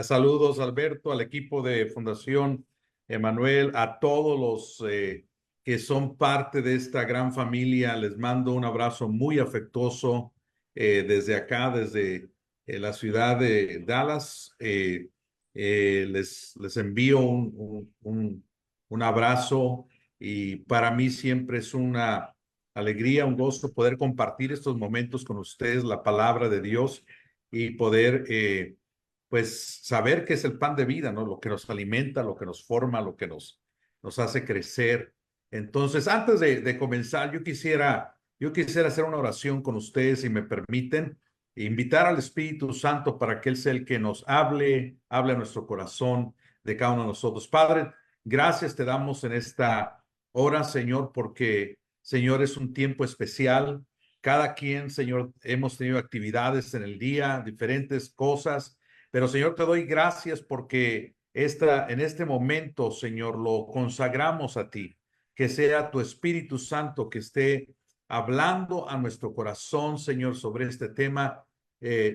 Saludos, Alberto, al equipo de Fundación Emanuel, a todos los que son parte de esta gran familia. Les mando un abrazo muy afectuoso desde acá, desde la ciudad de Dallas. Les envío un abrazo y para mí siempre es una alegría, un gozo poder compartir estos momentos con ustedes, la palabra de Dios y poder pues saber que es el pan de vida, ¿no? Lo que nos alimenta, lo que nos forma, lo que nos hace crecer. Entonces, antes de comenzar, yo quisiera hacer una oración con ustedes, si me permiten, e invitar al Espíritu Santo para que Él sea el que nos hable a nuestro corazón de cada uno de nosotros. Padre, gracias te damos en esta hora, Señor, porque, Señor, es un tiempo especial. Cada quien, Señor, hemos tenido actividades en el día, diferentes cosas. Pero Señor, te doy gracias porque en este momento, Señor, lo consagramos a ti. Que sea tu Espíritu Santo que esté hablando a nuestro corazón, Señor, sobre este tema.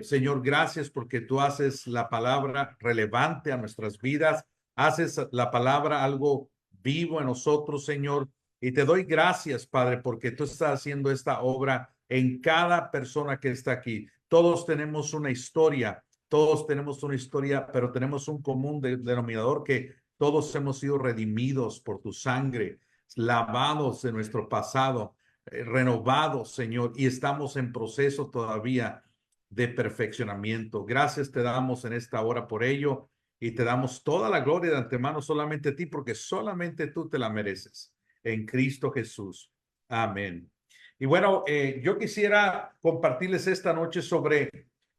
Señor, gracias porque tú haces la palabra relevante a nuestras vidas, haces la palabra algo vivo en nosotros, Señor. Y te doy gracias, Padre, porque tú estás haciendo esta obra en cada persona que está aquí. Todos tenemos una historia. Todos tenemos una historia, pero tenemos un común denominador que todos hemos sido redimidos por tu sangre, lavados de nuestro pasado, renovados, Señor, y estamos en proceso todavía de perfeccionamiento. Gracias te damos en esta hora por ello y te damos toda la gloria de antemano solamente a ti, porque solamente tú te la mereces. En Cristo Jesús. Amén. Y bueno, yo quisiera compartirles esta noche sobre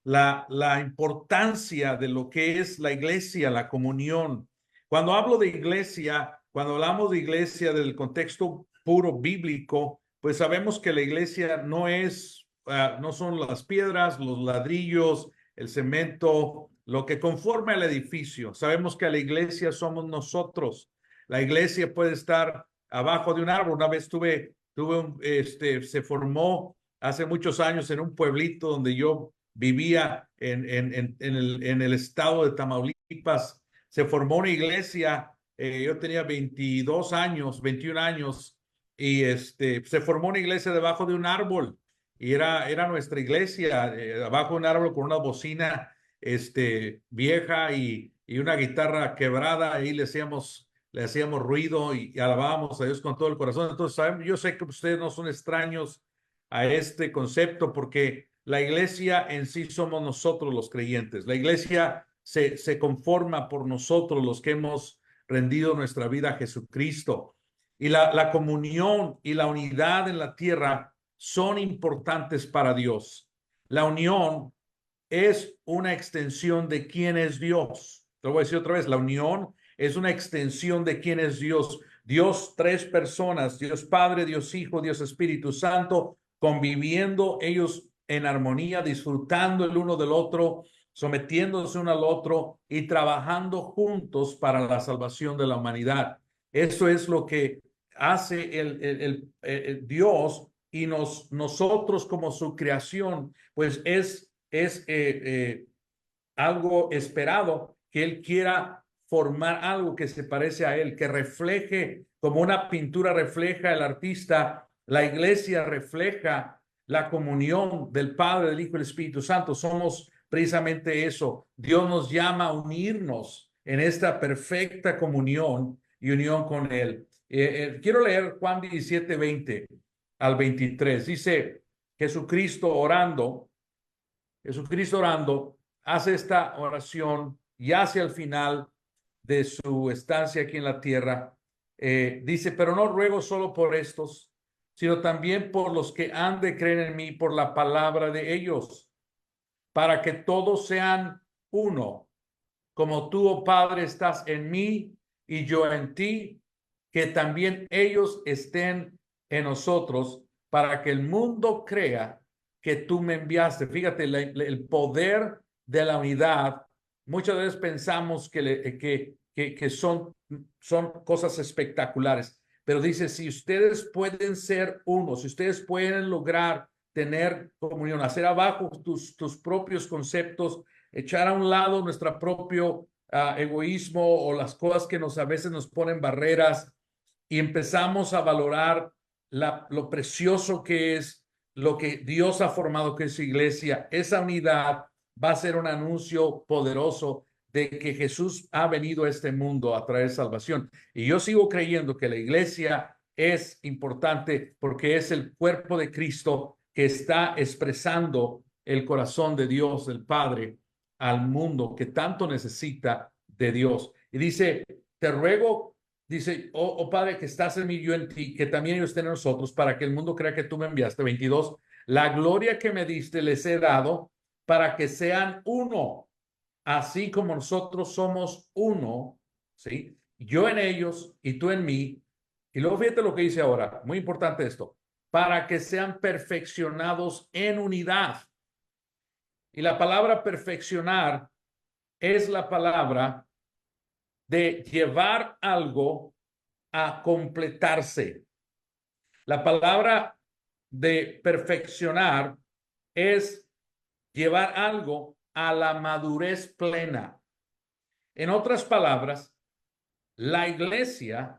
la importancia de lo que es la iglesia, la comunión. Cuando hablo de iglesia, cuando hablamos de iglesia del contexto puro bíblico, pues sabemos que la iglesia no son las piedras, los ladrillos, el cemento, lo que conforma el edificio. Sabemos que la iglesia somos nosotros. La iglesia puede estar abajo de un árbol. Una vez se formó hace muchos años en un pueblito donde yo vivía en el estado de Tamaulipas. Se formó una iglesia, yo tenía 22 años, 21 años, y se formó una iglesia debajo de un árbol, y era nuestra iglesia, debajo de un árbol con una bocina vieja y una guitarra quebrada. Ahí le hacíamos ruido y alabábamos a Dios con todo el corazón. Entonces, yo sé que ustedes no son extraños a este concepto, porque la iglesia en sí somos nosotros los creyentes. La iglesia se conforma por nosotros los que hemos rendido nuestra vida a Jesucristo. Y la comunión y la unidad en la tierra son importantes para Dios. La unión es una extensión de quién es Dios. Te lo voy a decir otra vez, la unión es una extensión de quién es Dios. Dios, tres personas, Dios Padre, Dios Hijo, Dios Espíritu Santo, conviviendo ellos en armonía, disfrutando el uno del otro, sometiéndose uno al otro y trabajando juntos para la salvación de la humanidad. Eso es lo que hace el Dios, y nosotros como su creación, pues es algo esperado que Él quiera formar algo que se parece a Él, que refleje como una pintura refleja el artista, la iglesia refleja la comunión del Padre, del Hijo y del Espíritu Santo. Somos precisamente eso. Dios nos llama a unirnos en esta perfecta comunión y unión con Él. Quiero leer Juan 17:20 al 23. Dice, Jesucristo orando, hace esta oración y hacia el final de su estancia aquí en la tierra. Dice, pero no ruego solo por estos, sino también por los que han de creer en mí por la palabra de ellos, para que todos sean uno, como tú, oh Padre, estás en mí y yo en ti, que también ellos estén en nosotros, para que el mundo crea que tú me enviaste. Fíjate, el poder de la unidad. Muchas veces pensamos que son cosas espectaculares, pero dice, si ustedes pueden ser uno, si ustedes pueden lograr tener comunión, hacer abajo tus propios conceptos, echar a un lado nuestro propio egoísmo o las cosas que a veces nos ponen barreras y empezamos a valorar lo precioso que es lo que Dios ha formado, que es su iglesia. Esa unidad va a ser un anuncio poderoso de que Jesús ha venido a este mundo a traer salvación. Y yo sigo creyendo que la iglesia es importante porque es el cuerpo de Cristo que está expresando el corazón de Dios, del Padre, al mundo que tanto necesita de Dios. Y dice, te ruego, dice, oh Padre, que estás en mí, yo en ti, que también ellos estén en nosotros, para que el mundo crea que tú me enviaste. 22, la gloria que me diste les he dado para que sean uno, así como nosotros somos uno, ¿sí? Yo en ellos y tú en mí. Y luego fíjate lo que dice ahora, muy importante esto, para que sean perfeccionados en unidad. Y la palabra perfeccionar es la palabra de llevar algo a completarse. La palabra de perfeccionar es llevar algo a la madurez plena. En otras palabras, la iglesia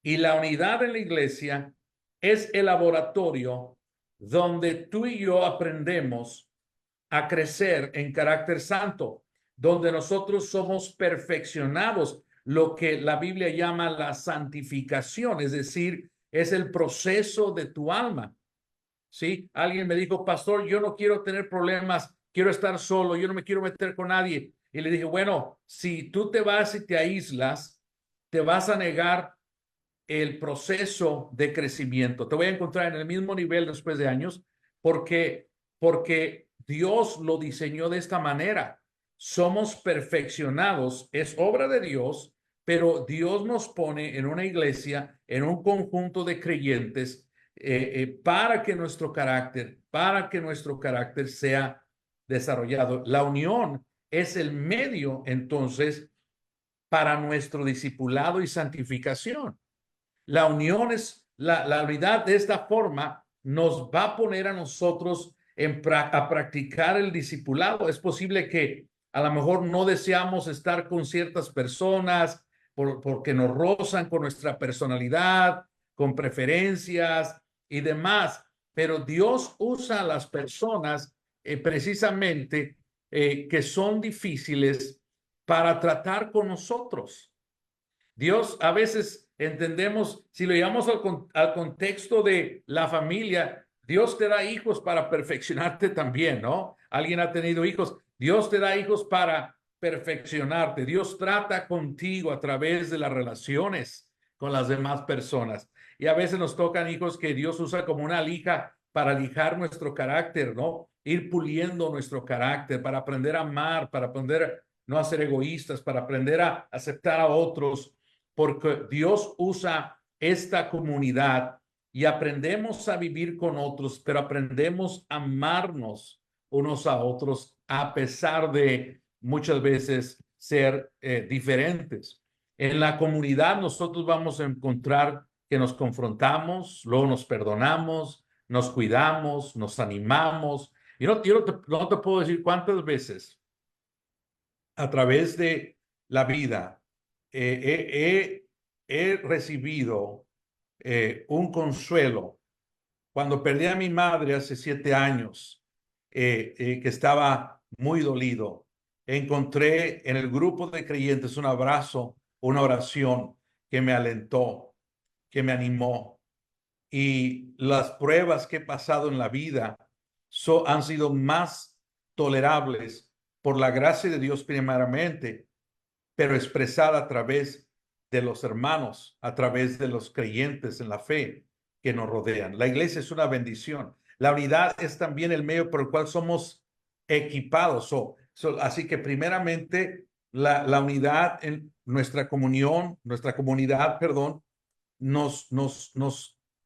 y la unidad en la iglesia es el laboratorio donde tú y yo aprendemos a crecer en carácter santo, donde nosotros somos perfeccionados, lo que la Biblia llama la santificación, es decir, es el proceso de tu alma. ¿Sí? Alguien me dijo, pastor, yo no quiero tener problemas, quiero estar solo, yo no me quiero meter con nadie. Y le dije, bueno, si tú te vas y te aíslas, te vas a negar el proceso de crecimiento. Te voy a encontrar en el mismo nivel después de años porque Dios lo diseñó de esta manera. Somos perfeccionados, es obra de Dios, pero Dios nos pone en una iglesia, en un conjunto de creyentes, para que nuestro carácter sea desarrollado. La unión es el medio, entonces, para nuestro discipulado y santificación. La unión es la unidad de esta forma nos va a poner a nosotros a practicar el discipulado. Es posible que a lo mejor no deseamos estar con ciertas personas porque nos rozan con nuestra personalidad, con preferencias y demás, pero Dios usa a las personas precisamente que son difíciles para tratar con nosotros. Dios a veces entendemos, si lo llevamos al contexto de la familia, Dios te da hijos para perfeccionarte también, ¿no? Alguien ha tenido hijos, Dios te da hijos para perfeccionarte. Dios trata contigo a través de las relaciones con las demás personas. Y a veces nos tocan hijos que Dios usa como una lija para lijar nuestro carácter, ¿no? Ir puliendo nuestro carácter, para aprender a amar, para aprender a no a ser egoístas, para aprender a aceptar a otros, porque Dios usa esta comunidad y aprendemos a vivir con otros, pero aprendemos a amarnos unos a otros a pesar de muchas veces ser diferentes. En la comunidad nosotros vamos a encontrar que nos confrontamos, luego nos perdonamos, nos cuidamos, nos animamos. Y no te puedo decir cuántas veces a través de la vida he recibido un consuelo. Cuando perdí a mi madre hace 7 años, que estaba muy dolido, encontré en el grupo de creyentes un abrazo, una oración que me alentó, que me animó. Y las pruebas que he pasado en la vida han sido más tolerables por la gracia de Dios primeramente, pero expresada a través de los hermanos, a través de los creyentes en la fe que nos rodean. La iglesia es una bendición. La unidad es también el medio por el cual somos equipados. Así que primeramente la unidad en nuestra comunidad, perdón, nos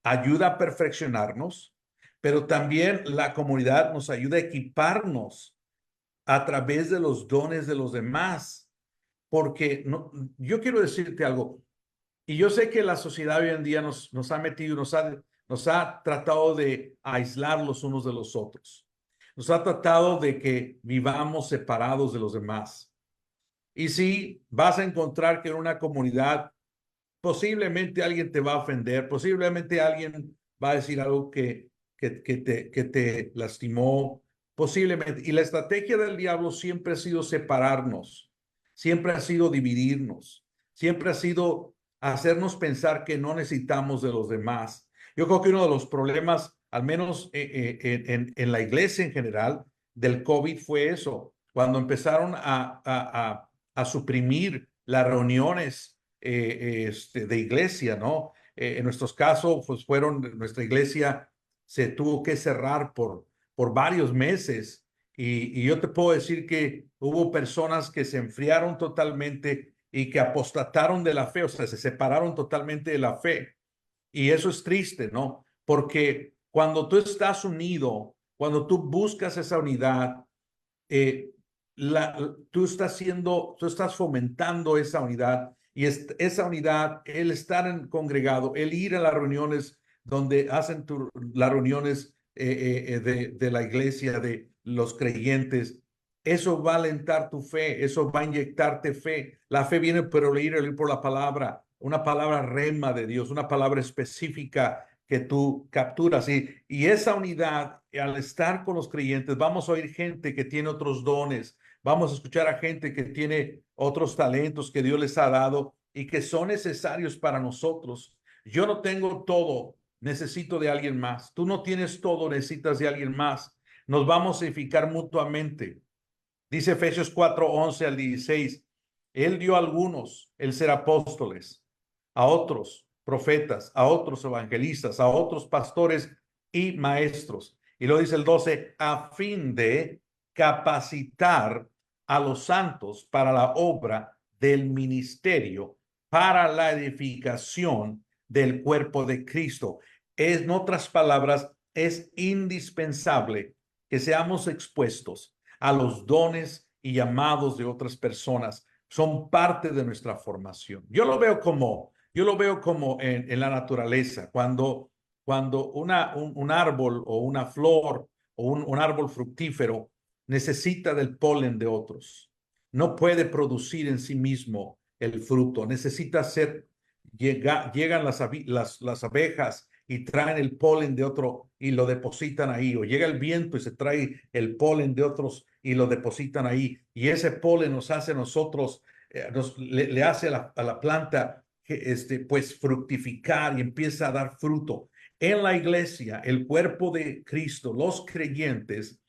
ayuda a perfeccionarnos, pero también la comunidad nos ayuda a equiparnos a través de los dones de los demás. Porque yo quiero decirte algo, y yo sé que la sociedad hoy en día nos ha metido, nos ha tratado de aislar los unos de los otros. nos ha tratado de que vivamos separados de los demás. Y sí, vas a encontrar que en una comunidad posiblemente alguien te va a ofender, posiblemente alguien va a decir algo que te lastimó, posiblemente. Y la estrategia del diablo siempre ha sido separarnos, siempre ha sido dividirnos, siempre ha sido hacernos pensar que no necesitamos de los demás. Yo creo que uno de los problemas, al menos en la iglesia en general, del COVID fue eso, cuando empezaron a suprimir las reuniones de iglesia, ¿no? En nuestros casos, pues nuestra iglesia se tuvo que cerrar por varios meses y yo te puedo decir que hubo personas que se enfriaron totalmente y que apostataron de la fe, o sea, se separaron totalmente de la fe. Y eso es triste, ¿no? Porque cuando tú estás unido, cuando tú buscas esa unidad, eh, tú estás fomentando esa unidad y esa unidad, el estar en congregado, el ir a las reuniones donde hacen las reuniones de la iglesia, de los creyentes, eso va a alentar tu fe, eso va a inyectarte fe. La fe viene por oír por la palabra, una palabra rema de Dios, una palabra específica que tú capturas. Y esa unidad, al estar con los creyentes, vamos a oír gente que tiene otros dones, vamos a escuchar a gente que tiene otros talentos que Dios les ha dado y que son necesarios para nosotros. Yo no tengo todo, necesito de alguien más. Tú no tienes todo, necesitas de alguien más. Nos vamos a edificar mutuamente. Dice Efesios 4:11 al 16. Él dio a algunos el ser apóstoles, a otros profetas, a otros evangelistas, a otros pastores y maestros. Y lo dice el 12, a fin de capacitar a los santos para la obra del ministerio, para la edificación del cuerpo de Cristo. En otras palabras, es indispensable que seamos expuestos a los dones y llamados de otras personas. Son parte de nuestra formación. Yo lo veo como en la naturaleza, cuando un árbol o una flor o un árbol fructífero necesita del polen de otros. No puede producir en sí mismo el fruto. Necesita llegan las abejas y traen el polen de otro y lo depositan ahí. O llega el viento y se trae el polen de otros y lo depositan ahí. Y ese polen nos hace a nosotros, le hace a la planta pues fructificar y empieza a dar fruto. En la iglesia, el cuerpo de Cristo, los creyentes,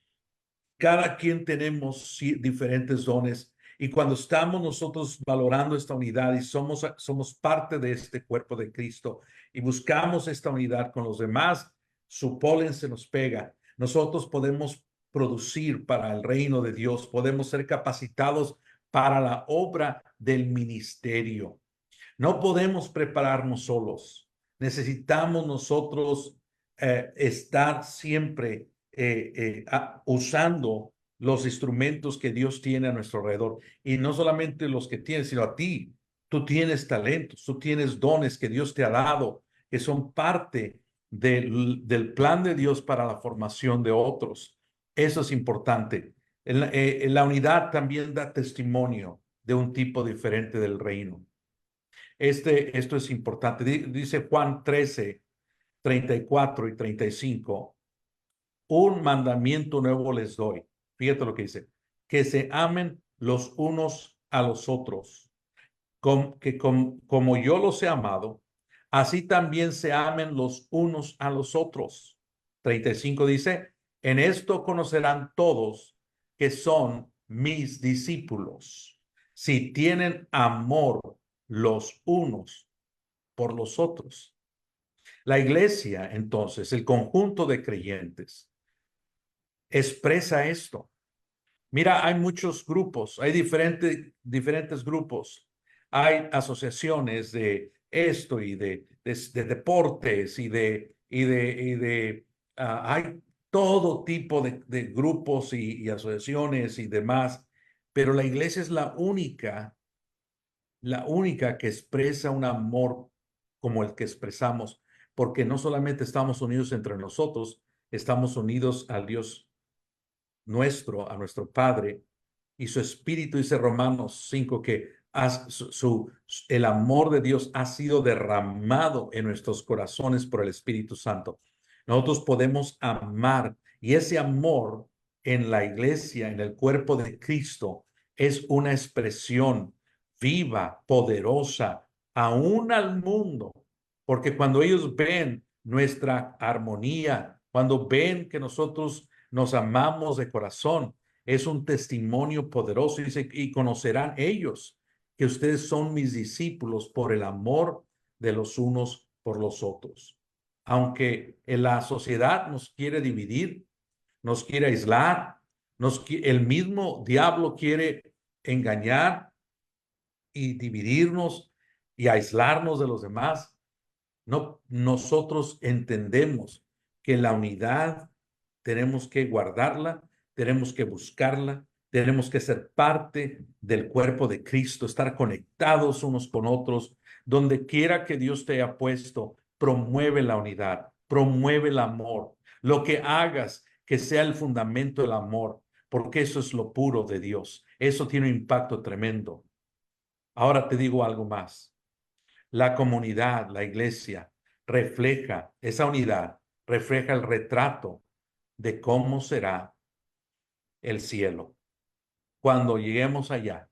cada quien tenemos diferentes dones y cuando estamos nosotros valorando esta unidad y somos parte de este cuerpo de Cristo y buscamos esta unidad con los demás, su polen se nos pega. Nosotros podemos producir para el reino de Dios, podemos ser capacitados para la obra del ministerio. No podemos prepararnos solos. Necesitamos nosotros estar siempre usando los instrumentos que Dios tiene a nuestro alrededor. Y no solamente los que tienes, sino a ti. Tú tienes talentos, tú tienes dones que Dios te ha dado, que son parte del plan de Dios para la formación de otros. Eso es importante. La unidad también da testimonio de un tipo diferente del reino. Esto es importante. Dice Juan 13:34 y 35. Un mandamiento nuevo les doy. Fíjate lo que dice. Que se amen los unos a los otros. Como yo los he amado, así también se amen los unos a los otros. 35 dice, en esto conocerán todos que son mis discípulos, si tienen amor los unos por los otros. La iglesia, entonces, el conjunto de creyentes, expresa esto. Mira, hay muchos grupos, hay diferentes grupos, hay asociaciones de esto y de deportes hay todo tipo de grupos y asociaciones y demás, pero la iglesia es la única que expresa un amor como el que expresamos, porque no solamente estamos unidos entre nosotros, estamos unidos al Dios nuestro, a nuestro Padre, y su Espíritu, dice Romanos 5, que el amor de Dios ha sido derramado en nuestros corazones por el Espíritu Santo. Nosotros podemos amar, y ese amor en la iglesia, en el cuerpo de Cristo, es una expresión viva, poderosa, aún al mundo, porque cuando ellos ven nuestra armonía, cuando ven que nosotros nos amamos de corazón, es un testimonio poderoso. Dice, y conocerán ellos que ustedes son mis discípulos por el amor de los unos por los otros. Aunque en la sociedad nos quiere dividir, nos quiere aislar, el mismo diablo quiere engañar y dividirnos y aislarnos de los demás. No, nosotros entendemos que la unidad tenemos que guardarla, tenemos que buscarla, tenemos que ser parte del cuerpo de Cristo, estar conectados unos con otros. Donde quiera que Dios te haya puesto, promueve la unidad, promueve el amor. Lo que hagas, que sea el fundamento del amor, porque eso es lo puro de Dios. Eso tiene un impacto tremendo. Ahora te digo algo más. La comunidad, la iglesia, refleja esa unidad, refleja el retrato de cómo será el cielo cuando lleguemos allá.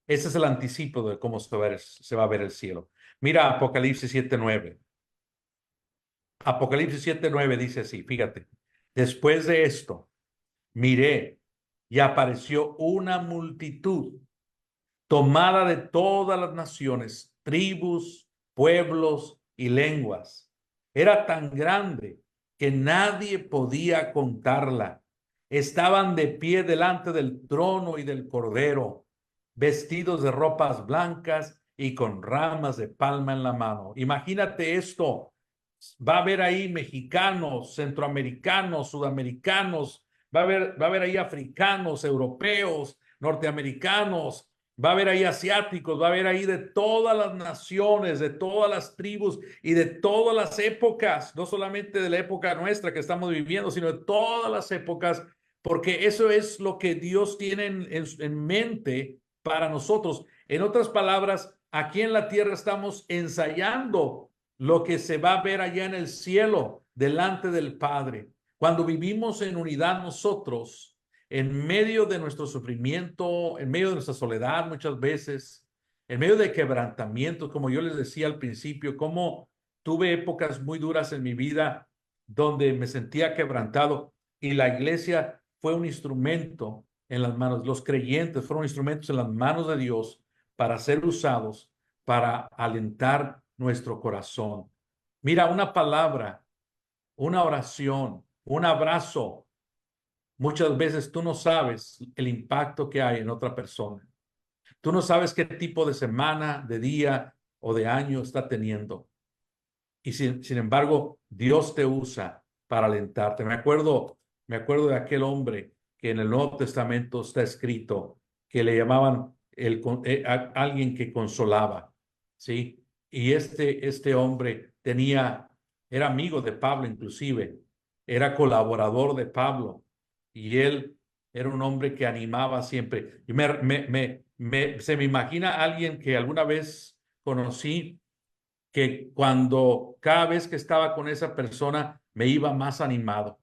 Ese es el anticipo de cómo se va a ver el cielo. Mira Apocalipsis 7:9. Apocalipsis 7:9 dice así, fíjate. Después de esto, miré y apareció una multitud tomada de todas las naciones, tribus, pueblos y lenguas. Era tan grande que nadie podía contarla. Estaban de pie delante del trono y del Cordero, vestidos de ropas blancas y con ramas de palma en la mano. Imagínate esto. Va a haber ahí mexicanos, centroamericanos, sudamericanos, va a haber ahí africanos, europeos, norteamericanos, va a haber ahí asiáticos, va a haber ahí de todas las naciones, de todas las tribus y de todas las épocas, no solamente de la época nuestra que estamos viviendo, sino de todas las épocas, porque eso es lo que Dios tiene en mente para nosotros. En otras palabras, aquí en la tierra estamos ensayando lo que se va a ver allá en el cielo delante del Padre. Cuando vivimos en unidad nosotros, en medio de nuestro sufrimiento, en medio de nuestra soledad muchas veces, en medio de quebrantamiento, como yo les decía al principio, como tuve épocas muy duras en mi vida donde me sentía quebrantado y la iglesia fue un instrumento en las manos, los creyentes fueron instrumentos en las manos de Dios para ser usados, para alentar nuestro corazón. Mira, una palabra, una oración, un abrazo. Muchas veces tú no sabes el impacto que hay en otra persona. Tú no sabes qué tipo de semana, de día o de año está teniendo. Y sin embargo, Dios te usa para alentarte. Me acuerdo de aquel hombre que en el Nuevo Testamento está escrito que le llamaban alguien que consolaba, ¿sí? Y este hombre era amigo de Pablo inclusive, era colaborador de Pablo y él era un hombre que animaba siempre. Y se me imagina alguien que alguna vez conocí que cuando cada vez que estaba con esa persona me iba más animado.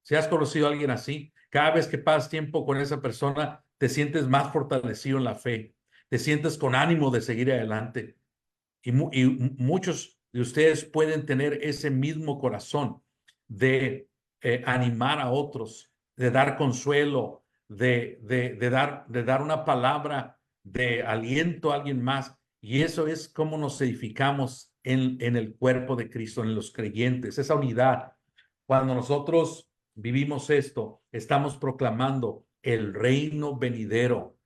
Si has conocido a alguien así, cada vez que pasas tiempo con esa persona, te sientes más fortalecido en la fe, te sientes con ánimo de seguir adelante. Y muchos de ustedes pueden tener ese mismo corazón de animar a otros, de dar consuelo, de dar una palabra de aliento a alguien más. Y eso es cómo nos edificamos en el cuerpo de Cristo, en los creyentes, esa unidad. Cuando nosotros vivimos esto, estamos proclamando el reino venidero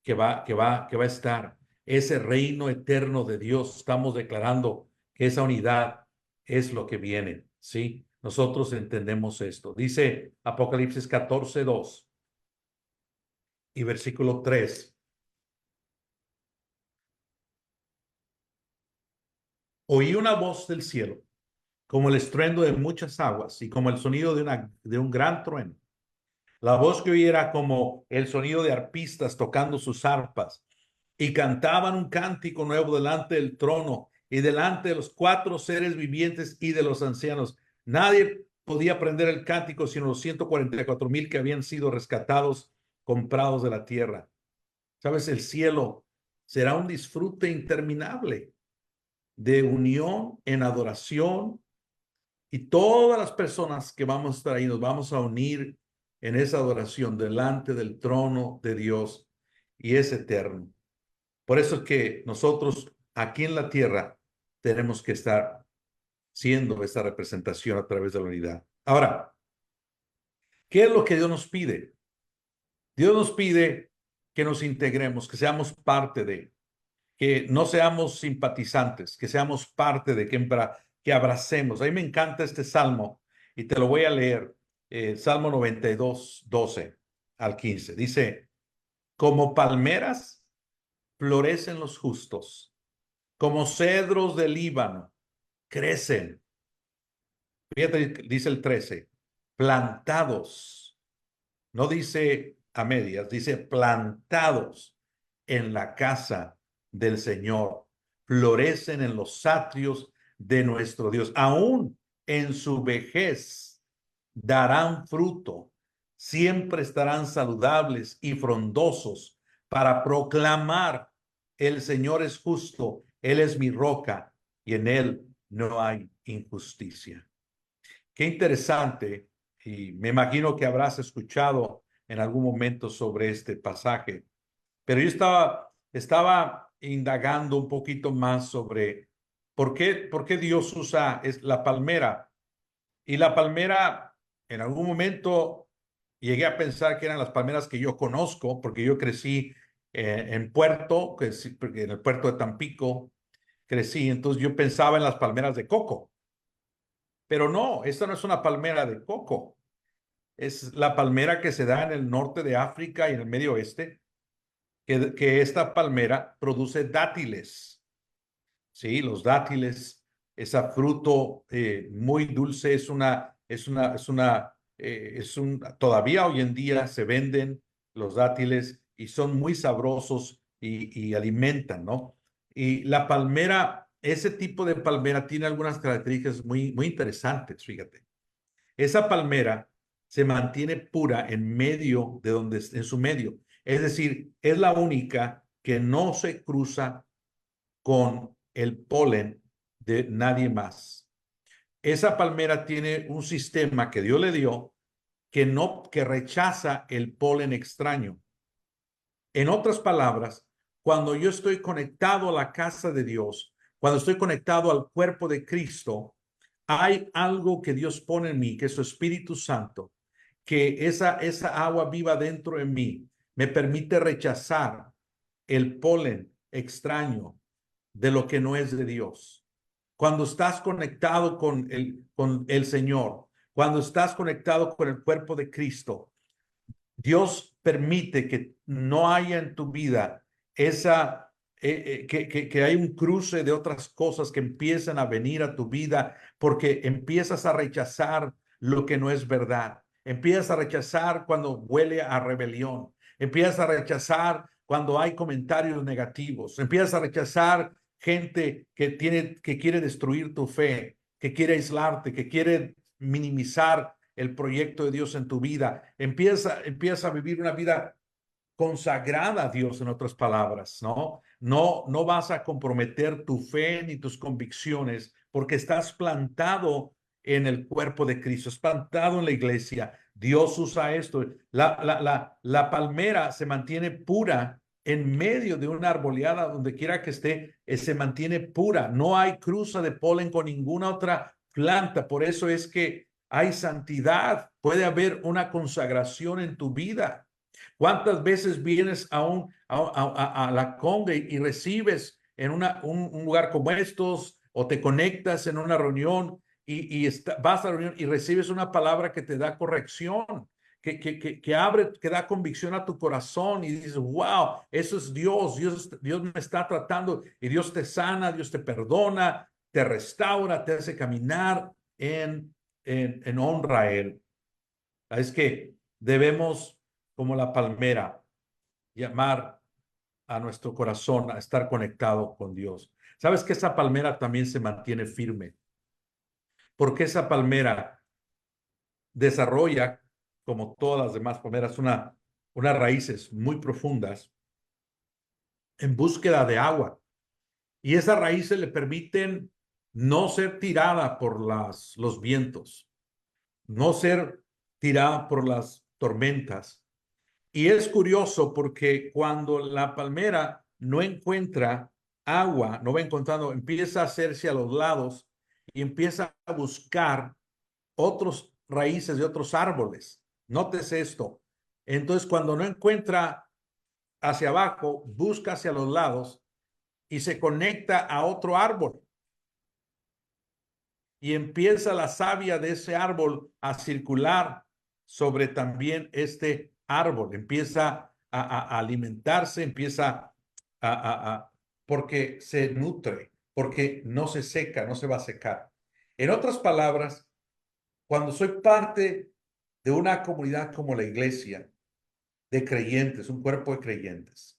que va a estar, ese reino eterno de Dios. Estamos declarando que esa unidad es lo que viene, ¿sí? Nosotros entendemos esto. Dice Apocalipsis 14:2 y versículo 3. Oí una voz del cielo, como el estruendo de muchas aguas y como el sonido de un gran trueno. La voz que oí era como el sonido de arpistas tocando sus arpas y cantaban un cántico nuevo delante del trono y delante de los cuatro seres vivientes y de los ancianos. Nadie podía aprender el cántico sino los 144,000 que habían sido rescatados, comprados de la tierra. ¿Sabes? El cielo será un disfrute interminable de unión en adoración, y todas las personas que vamos a estar ahí nos vamos a unir en esa adoración delante del trono de Dios, y es eterno. Por eso es que nosotros aquí en la tierra tenemos que estar siendo esta representación a través de la unidad. Ahora, ¿qué es lo que Dios nos pide? Dios nos pide que nos integremos, que seamos parte de, que no seamos simpatizantes, que seamos parte de, que abracemos. A mí me encanta este salmo y te lo voy a leer. Salmo 92, 12 al 15. Dice, como palmeras florecen los justos, como cedros del Líbano, crecen. Fíjate, dice el 13, plantados. No dice a medias, dice plantados en la casa del Señor. Florecen en los atrios de nuestro Dios. Aún en su vejez darán fruto. Siempre estarán saludables y frondosos para proclamar: el Señor es justo, Él es mi roca y en Él no hay injusticia. Qué interesante, y me imagino que habrás escuchado en algún momento sobre este pasaje, pero yo estaba indagando un poquito más sobre por qué Dios usa la palmera. Y la palmera, en algún momento llegué a pensar que eran las palmeras que yo conozco, porque yo crecí en Puerto, en el puerto de Tampico, crecí, entonces yo pensaba en las palmeras de coco. Pero no, esta no es una palmera de coco. Es la palmera que se da en el norte de África y en el Medio Oeste, que esta palmera produce dátiles. Sí, los dátiles, ese fruto muy dulce, todavía hoy en día se venden los dátiles y son muy sabrosos y alimentan, ¿no? Y la palmera, ese tipo de palmera tiene algunas características muy interesantes, fíjate. Esa palmera se mantiene pura en medio de en su medio. Es decir, es la única que no se cruza con el polen de nadie más. Esa palmera tiene un sistema que Dios le dio que rechaza el polen extraño. En otras palabras, cuando yo estoy conectado a la casa de Dios, cuando estoy conectado al cuerpo de Cristo, hay algo que Dios pone en mí, que es su Espíritu Santo, que esa agua viva dentro de mí me permite rechazar el polen extraño de lo que no es de Dios. Cuando estás conectado con el Señor, cuando estás conectado con el cuerpo de Cristo, Dios permite que no haya en tu vida que hay un cruce de otras cosas que empiezan a venir a tu vida porque empiezas a rechazar lo que no es verdad. Empiezas a rechazar cuando huele a rebelión. Empiezas a rechazar cuando hay comentarios negativos. Empiezas a rechazar gente que quiere destruir tu fe, que quiere aislarte, que quiere minimizar el proyecto de Dios en tu vida. Empieza a vivir una vida consagrada a Dios, en otras palabras, ¿no? No vas a comprometer tu fe ni tus convicciones porque estás plantado en el cuerpo de Cristo, estás plantado en la iglesia. Dios usa esto. La palmera se mantiene pura en medio de una arboleada, donde quiera que esté, se mantiene pura. No hay cruza de polen con ninguna otra planta. Por eso es que hay santidad. Puede haber una consagración en tu vida. ¿Cuántas veces vienes a la conga y recibes en un lugar como estos, o te conectas en una reunión vas a la reunión y recibes una palabra que te da corrección, que da convicción a tu corazón y dices, wow, eso es Dios, Dios me está tratando, y Dios te sana, Dios te perdona, te restaura, te hace caminar en honra a Él? Es que debemos, como la palmera, llamar a nuestro corazón a estar conectado con Dios. ¿Sabes que esa palmera también se mantiene firme? Porque esa palmera desarrolla, como todas las demás palmeras, unas raíces muy profundas en búsqueda de agua. Y esas raíces le permiten no ser tirada por los vientos, no ser tirada por las tormentas. Y es curioso porque cuando la palmera no encuentra agua, no va encontrando, empieza a hacerse a los lados y empieza a buscar otros raíces de otros árboles. Nótese esto. Entonces, cuando no encuentra hacia abajo, busca hacia los lados y se conecta a otro árbol. Y empieza la savia de ese árbol a circular sobre también este árbol. Empieza a alimentarse, empieza porque se nutre, porque no se seca, no se va a secar. En otras palabras, cuando soy parte de una comunidad como la iglesia, de creyentes, un cuerpo de creyentes,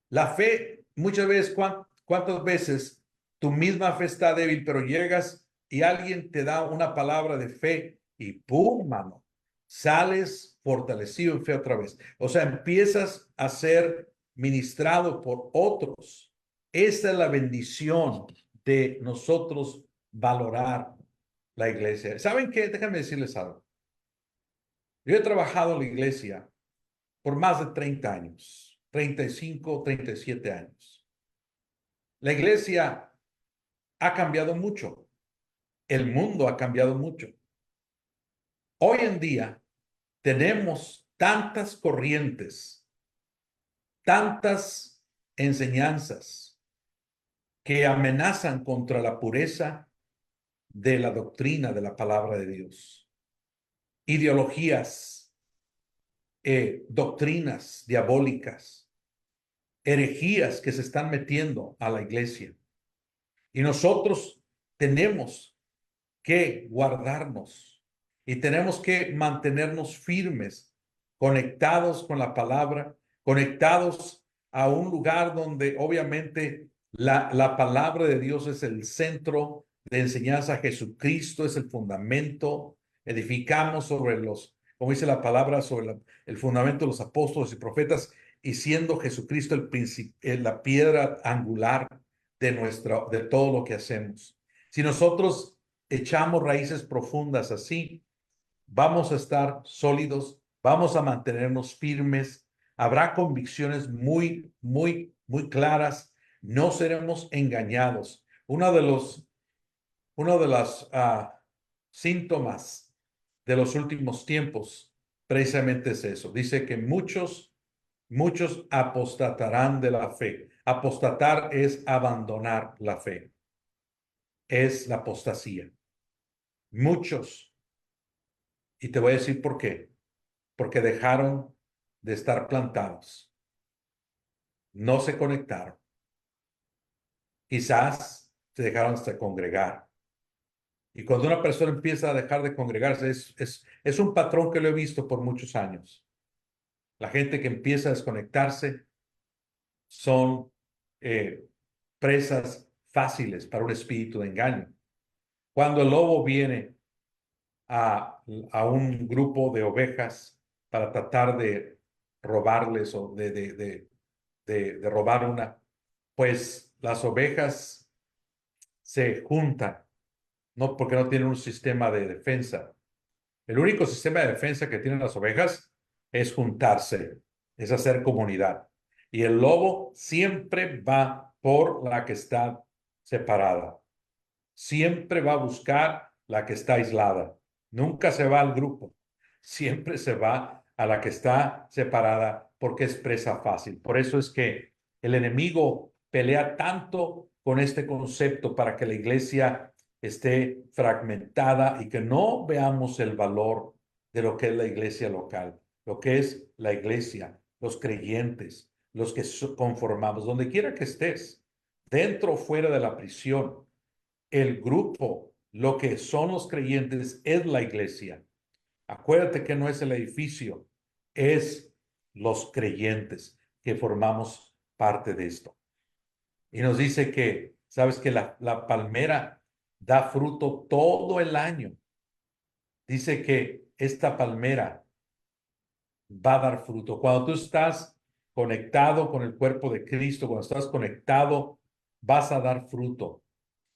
la fe, muchas veces, ¿cuántas veces tu misma fe está débil, pero llegas y alguien te da una palabra de fe y ¡pum, mano! Sales fortalecido en fe otra vez. O sea, empiezas a ser ministrado por otros. Esta es la bendición de nosotros valorar la iglesia. ¿Saben qué? Déjenme decirles algo. Yo he trabajado en la iglesia por más de 30 años, 35, 37 años. La iglesia ha cambiado mucho. El mundo ha cambiado mucho. Hoy en día tenemos tantas corrientes, tantas enseñanzas que amenazan contra la pureza de la doctrina de la palabra de Dios. Ideologías, doctrinas diabólicas, herejías que se están metiendo a la iglesia. Y nosotros tenemos que guardarnos y tenemos que mantenernos firmes, conectados con la palabra, conectados a un lugar donde obviamente la palabra de Dios es el centro de enseñanza. Jesucristo es el fundamento. Edificamos sobre como dice la palabra, sobre el fundamento de los apóstoles y profetas, y siendo Jesucristo la piedra angular de todo lo que hacemos. Si nosotros echamos raíces profundas así, vamos a estar sólidos, vamos a mantenernos firmes, habrá convicciones muy, muy, muy claras, no seremos engañados. Uno de los síntomas de los últimos tiempos precisamente es eso. Dice que muchos apostatarán de la fe. Apostatar es abandonar la fe. Es la apostasía. Muchos. Y te voy a decir por qué. Porque dejaron de estar plantados. No se conectaron. Quizás se dejaron de congregar. Y cuando una persona empieza a dejar de congregarse, es un patrón que lo he visto por muchos años. La gente que empieza a desconectarse son presas fáciles para un espíritu de engaño. Cuando el lobo viene a un grupo de ovejas para tratar de robarles o de robar una, pues las ovejas se juntan, no porque no tienen un sistema de defensa. El único sistema de defensa que tienen las ovejas es juntarse, es hacer comunidad. Y el lobo siempre va por la que está separada. Siempre va a buscar la que está aislada. Nunca se va al grupo. Siempre se va a la que está separada porque es presa fácil. Por eso es que el enemigo pelea tanto con este concepto para que la iglesia esté fragmentada y que no veamos el valor de lo que es la iglesia local, lo que es la iglesia, los creyentes, los que conformamos, donde quiera que estés, dentro o fuera de la prisión. El grupo, lo que son los creyentes, es la iglesia. Acuérdate que no es el edificio, es los creyentes que formamos parte de esto. Y nos dice que, sabes que la palmera da fruto todo el año. Dice que esta palmera va a dar fruto. Cuando tú estás conectado con el cuerpo de Cristo, cuando estás conectado, vas a dar fruto.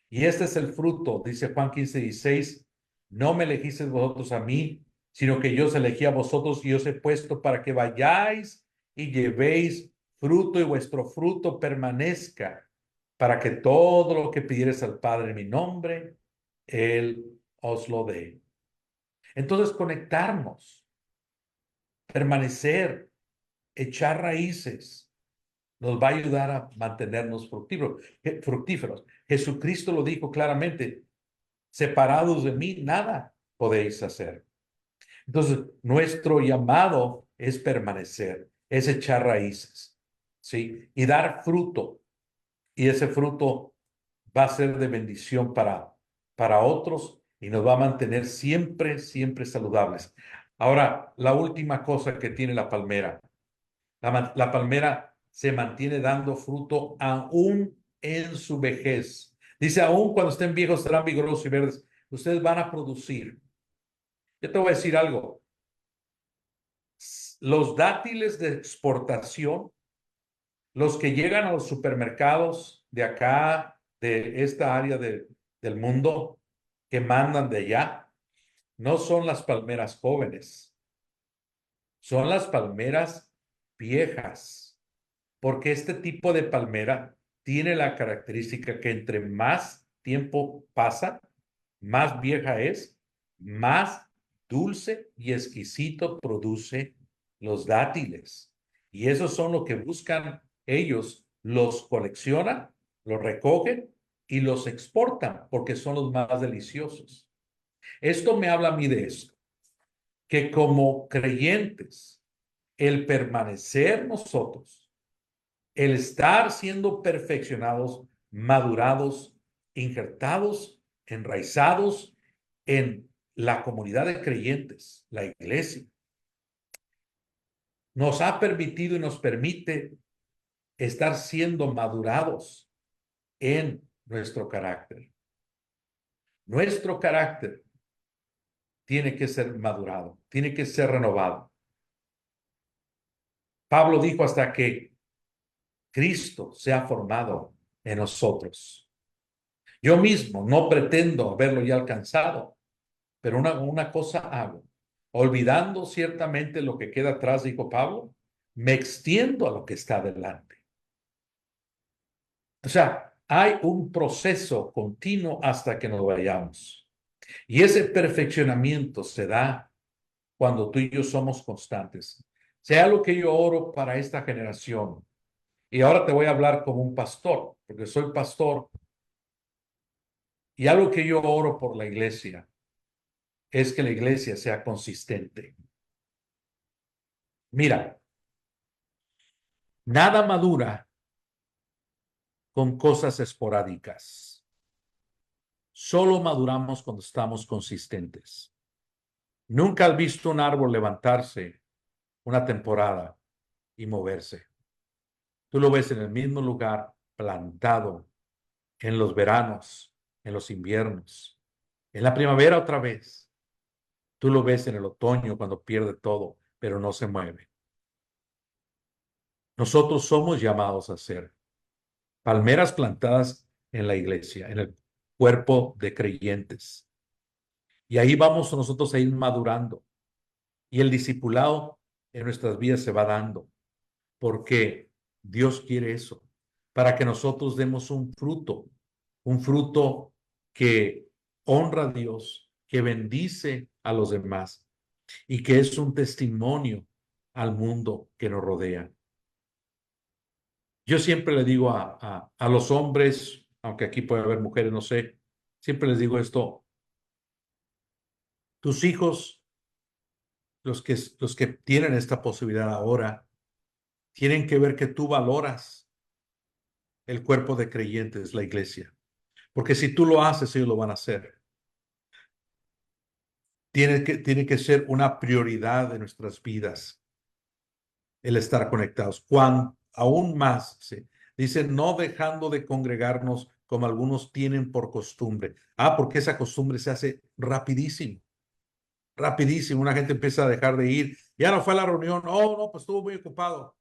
Y este es el fruto, dice Juan 15:16, no me elegisteis vosotros a mí, sino que yo os elegí a vosotros y os he puesto para que vayáis y llevéis fruto y vuestro fruto permanezca, para que todo lo que pidiereis al Padre en mi nombre, Él os lo dé. Entonces, conectarnos, permanecer, echar raíces, nos va a ayudar a mantenernos fructíferos. Jesucristo lo dijo claramente, separados de mí, nada podéis hacer. Entonces, nuestro llamado es permanecer, es echar raíces, ¿sí? Y dar fruto. Y ese fruto va a ser de bendición para otros y nos va a mantener siempre, siempre saludables. Ahora, la última cosa que tiene la palmera. La palmera se mantiene dando fruto aún en su vejez. Dice, aún cuando estén viejos serán vigorosos y verdes. Ustedes van a producir. Yo te voy a decir algo. Los dátiles de exportación, los que llegan a los supermercados de acá, de esta área del mundo, que mandan de allá, no son las palmeras jóvenes, son las palmeras viejas, porque este tipo de palmera tiene la característica que entre más tiempo pasa, más vieja es, más dulce y exquisito produce los dátiles. Y esos son lo que buscan ellos, los coleccionan, los recogen y los exportan porque son los más deliciosos. Esto me habla a mí de esto, que como creyentes, el permanecer nosotros, el estar siendo perfeccionados, madurados, injertados, enraizados en la comunidad de creyentes, la iglesia, nos ha permitido y nos permite estar siendo madurados en nuestro carácter. Nuestro carácter tiene que ser madurado, tiene que ser renovado. Pablo dijo hasta que Cristo sea formado en nosotros. Yo mismo no pretendo haberlo ya alcanzado, pero una cosa hago. Olvidando ciertamente lo que queda atrás, dijo Pablo, me extiendo a lo que está delante. O sea, hay un proceso continuo hasta que nos vayamos. Y ese perfeccionamiento se da cuando tú y yo somos constantes. Sea lo que yo oro para esta generación. Y ahora te voy a hablar como un pastor, porque soy pastor. Y algo que yo oro por la iglesia es que la iglesia sea consistente. Mira, nada madura con cosas esporádicas. Solo maduramos cuando estamos consistentes. Nunca has visto un árbol levantarse una temporada y moverse. Tú lo ves en el mismo lugar, plantado, en los veranos, en los inviernos, en la primavera otra vez. Tú lo ves en el otoño cuando pierde todo, pero no se mueve. Nosotros somos llamados a ser palmeras plantadas en la iglesia, en el cuerpo de creyentes. Y ahí vamos nosotros a ir madurando. Y el discipulado en nuestras vidas se va dando, porque Dios quiere eso, para que nosotros demos un fruto que honra a Dios, que bendice a los demás y que es un testimonio al mundo que nos rodea. Yo siempre le digo a los hombres, aunque aquí puede haber mujeres, no sé, siempre les digo esto, tus hijos, los que tienen esta posibilidad ahora, tienen que ver que tú valoras el cuerpo de creyentes, la iglesia. Porque si tú lo haces, ellos lo van a hacer. tiene que ser una prioridad de nuestras vidas el estar conectados. Aún más, sí. Dice, no dejando de congregarnos como algunos tienen por costumbre. Porque esa costumbre se hace rapidísimo, rapidísimo. Una gente empieza a dejar de ir. Ya no fue a la reunión. Oh, no, pues estuvo muy ocupado.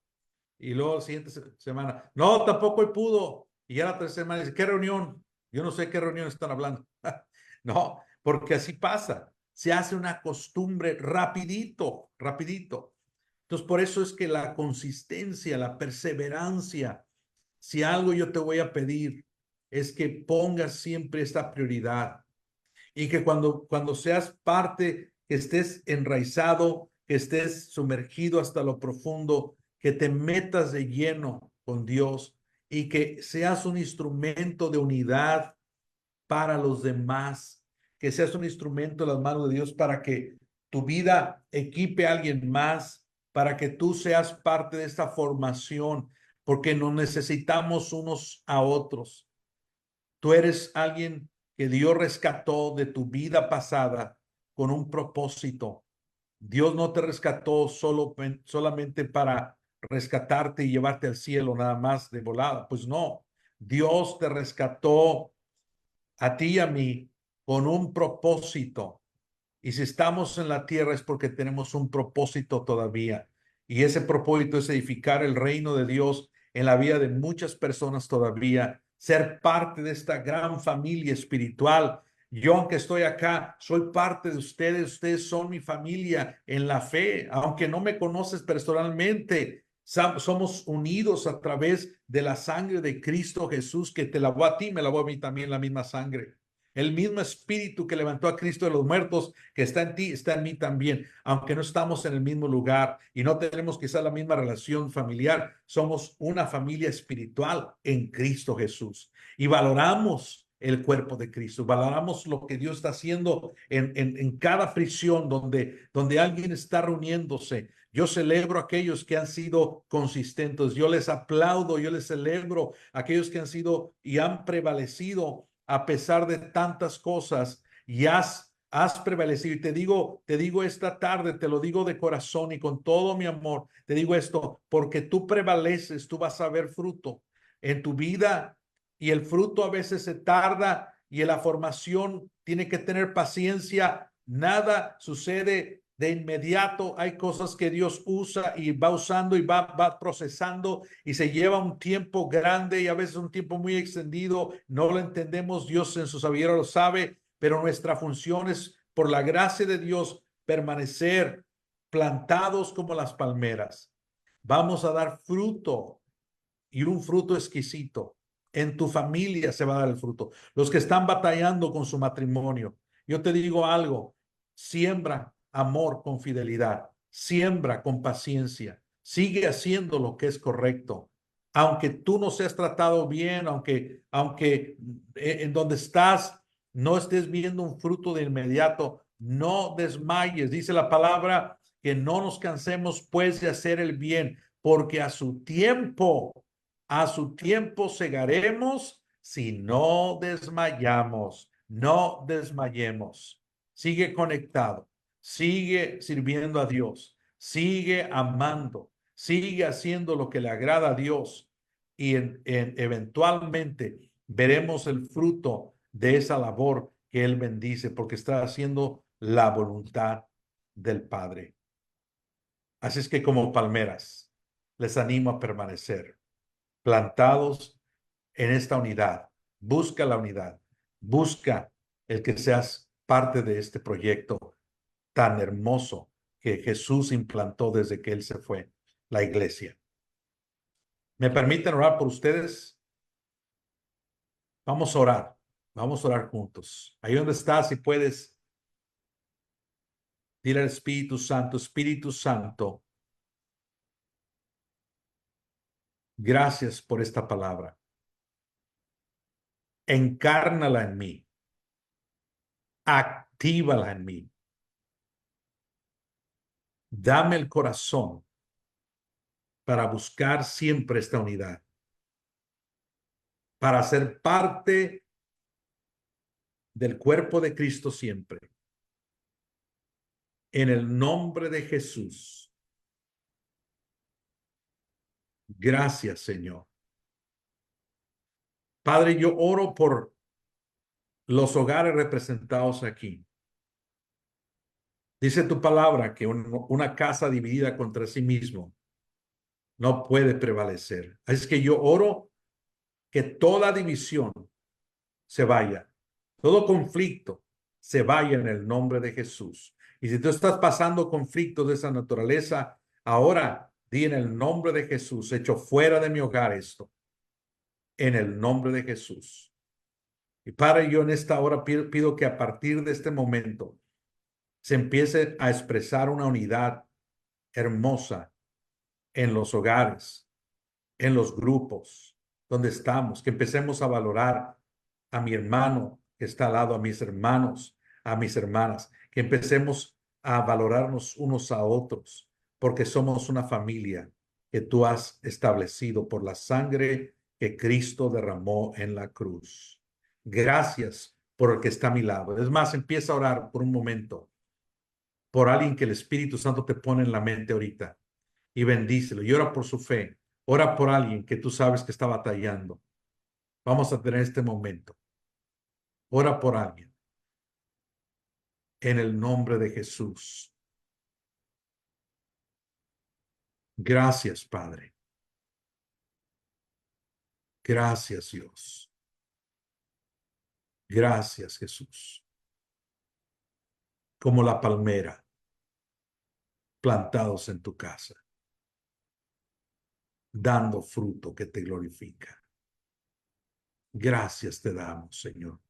Y luego la siguiente semana, no, tampoco hoy pudo. Y ya la tercera semana dice, ¿qué reunión? Yo no sé qué reunión están hablando. No, porque así pasa. Se hace una costumbre rapidito, rapidito. Entonces, por eso es que la consistencia, la perseverancia, si algo yo te voy a pedir, es que pongas siempre esta prioridad y que cuando seas parte, que estés enraizado, que estés sumergido hasta lo profundo, que te metas de lleno con Dios y que seas un instrumento de unidad para los demás, que seas un instrumento en las manos de Dios para que tu vida equipe a alguien más, para que tú seas parte de esta formación, porque nos necesitamos unos a otros. Tú eres alguien que Dios rescató de tu vida pasada con un propósito. Dios no te rescató solamente para rescatarte y llevarte al cielo nada más de volada. Pues no, Dios te rescató a ti y a mí con un propósito. Y si estamos en la tierra es porque tenemos un propósito todavía. Y ese propósito es edificar el reino de Dios en la vida de muchas personas todavía, ser parte de esta gran familia espiritual. Yo, aunque estoy acá, soy parte de ustedes, ustedes son mi familia en la fe, aunque no me conoces personalmente, somos unidos a través de la sangre de Cristo Jesús, que te lavó a ti, me lavó a mí también la misma sangre. El mismo espíritu que levantó a Cristo de los muertos, que está en ti, está en mí también. Aunque no estamos en el mismo lugar y no tenemos quizás la misma relación familiar, somos una familia espiritual en Cristo Jesús. Y valoramos el cuerpo de Cristo, valoramos lo que Dios está haciendo en cada prisión donde alguien está reuniéndose. Yo celebro a aquellos que han sido consistentes, yo les aplaudo, yo les celebro a aquellos que han sido y han prevalecido a pesar de tantas cosas y has prevalecido. Y te digo esta tarde, te lo digo de corazón y con todo mi amor, te digo esto, porque tú prevaleces, tú vas a ver fruto en tu vida y el fruto a veces se tarda y en la formación tiene que tener paciencia. Nada sucede de inmediato. Hay cosas que Dios usa y va usando y va procesando y se lleva un tiempo grande y a veces un tiempo muy extendido. No lo entendemos. Dios en su sabiduría lo sabe, pero nuestra función es, por la gracia de Dios, permanecer plantados como las palmeras. Vamos a dar fruto y un fruto exquisito. En tu familia se va a dar el fruto. Los que están batallando con su matrimonio, yo te digo algo, siembra amor con fidelidad, siembra con paciencia, sigue haciendo lo que es correcto. Aunque tú no seas tratado bien, aunque en donde estás no estés viendo un fruto de inmediato, no desmayes. Dice la palabra que no nos cansemos pues de hacer el bien, porque a su tiempo segaremos si no desmayamos, no desmayemos. Sigue conectado, sigue sirviendo a Dios, sigue amando, sigue haciendo lo que le agrada a Dios y eventualmente veremos el fruto de esa labor que Él bendice porque está haciendo la voluntad del Padre. Así es que como palmeras, les animo a permanecer plantados en esta unidad. Busca la unidad, busca el que seas parte de este proyecto tan hermoso que Jesús implantó desde que Él se fue, la iglesia. ¿Me permiten orar por ustedes? Vamos a orar juntos. Ahí donde estás, si puedes, dile al Espíritu Santo, gracias por esta palabra. Encárnala en mí, actívala en mí. Dame el corazón para buscar siempre esta unidad, para ser parte del cuerpo de Cristo siempre. En el nombre de Jesús. Gracias, Señor. Padre, yo oro por los hogares representados aquí. Dice tu palabra que una casa dividida contra sí mismo no puede prevalecer. Así es que yo oro que toda división se vaya, todo conflicto se vaya en el nombre de Jesús. Y si tú estás pasando conflictos de esa naturaleza, ahora di en el nombre de Jesús, echo fuera de mi hogar esto, en el nombre de Jesús. Y Padre, yo en esta hora pido que a partir de este momento se empiece a expresar una unidad hermosa en los hogares, en los grupos donde estamos, que empecemos a valorar a mi hermano que está al lado, a mis hermanos, a mis hermanas, que empecemos a valorarnos unos a otros, porque somos una familia que tú has establecido por la sangre que Cristo derramó en la cruz. Gracias por el que está a mi lado. Es más, empieza a orar por un momento por alguien que el Espíritu Santo te pone en la mente ahorita y bendícelo y ora por su fe. Ora por alguien que tú sabes que está batallando. Vamos a tener este momento. Ora por alguien en el nombre de Jesús. Gracias, Padre. Gracias, Dios. Gracias, Jesús. Como la palmera, plantados en tu casa, dando fruto que te glorifica. Gracias te damos, Señor.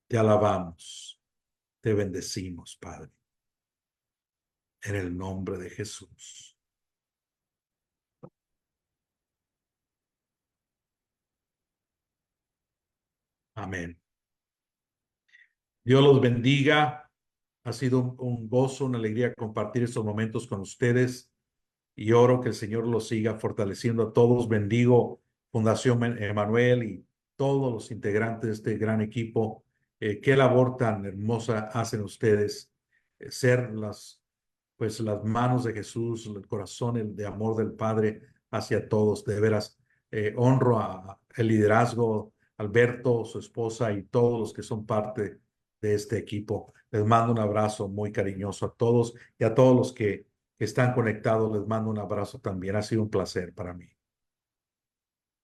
Te alabamos, te bendecimos, Padre, en el nombre de Jesús. Amén. Dios los bendiga. Ha sido un gozo, una alegría compartir estos momentos con ustedes y oro que el Señor los siga fortaleciendo a todos. Bendigo Fundación Emanuel y todos los integrantes de este gran equipo. Qué labor tan hermosa hacen ustedes, ser pues las manos de Jesús, el corazón de amor del Padre hacia todos. De veras, honro a el liderazgo, Alberto, su esposa y todos los que son parte de este equipo. Les mando un abrazo muy cariñoso a todos y a todos los que están conectados. Les mando un abrazo también. Ha sido un placer para mí.